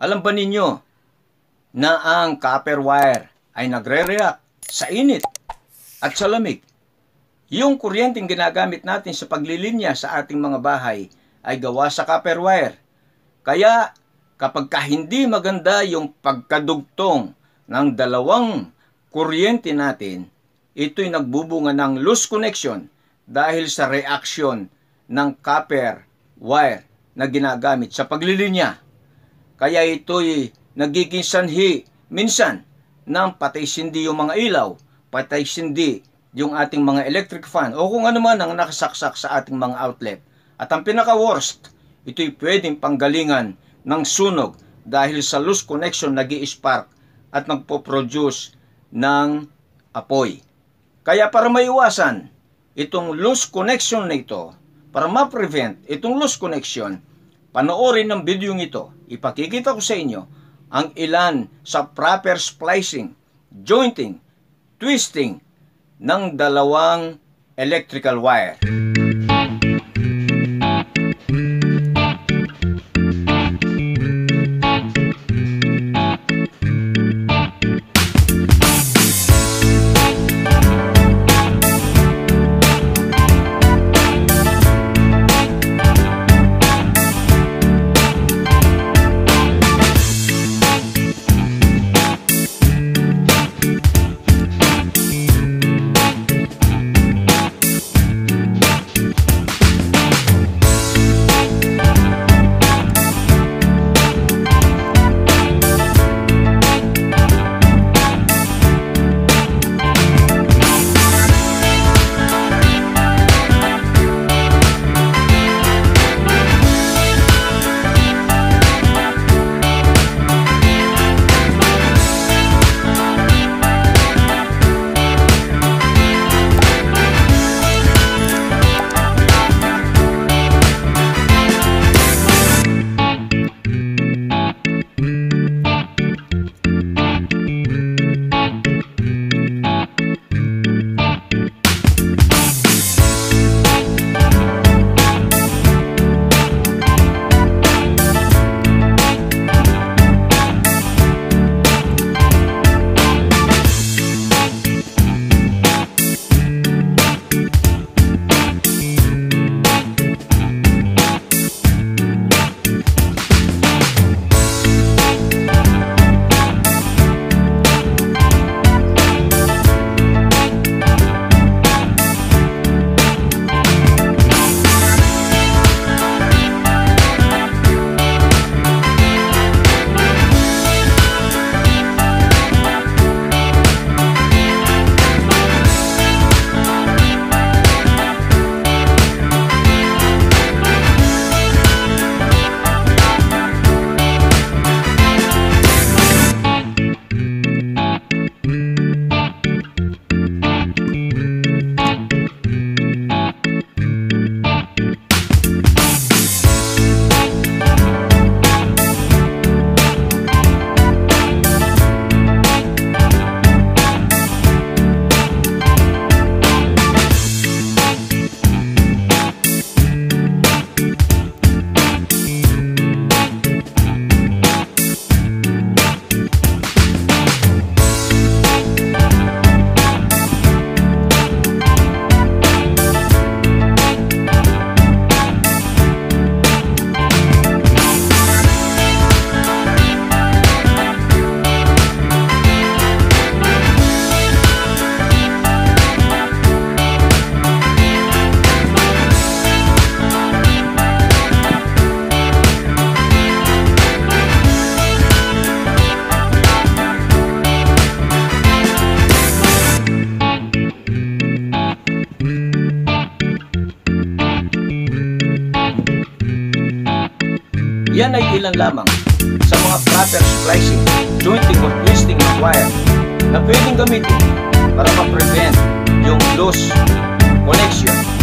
Alam ba ninyo na ang copper wire ay nagre-react sa init at sa lamig? Yung kuryenteng ginagamit natin sa paglilinya sa ating mga bahay ay gawa sa copper wire. Kaya kapag hindi maganda yung pagkadugtong ng dalawang kuryente natin, ito'y nagbubunga ng loose connection dahil sa reaction ng copper wire na ginagamit sa paglilinya. Kaya ito'y nagiging sanhi minsan ng patay-sindi yung mga ilaw, patay-sindi yung ating mga electric fan o kung ano man ang nakasaksak sa ating mga outlet. At ang pinaka-worst, ito'y pwedeng panggalingan ng sunog dahil sa loose connection nag-i-spark at nagpo-produce ng apoy. Kaya para maiwasan itong loose connection na ito, para ma-prevent itong loose connection, panoorin ng video ito. Ipakikita ko sa inyo ang ilan sa proper splicing, jointing, twisting ng dalawang electrical wire. Yan ay ilan lamang sa mga proper splicing, jointing o twisting ng wire na pwedeng gamitin para ma-prevent yung loose connection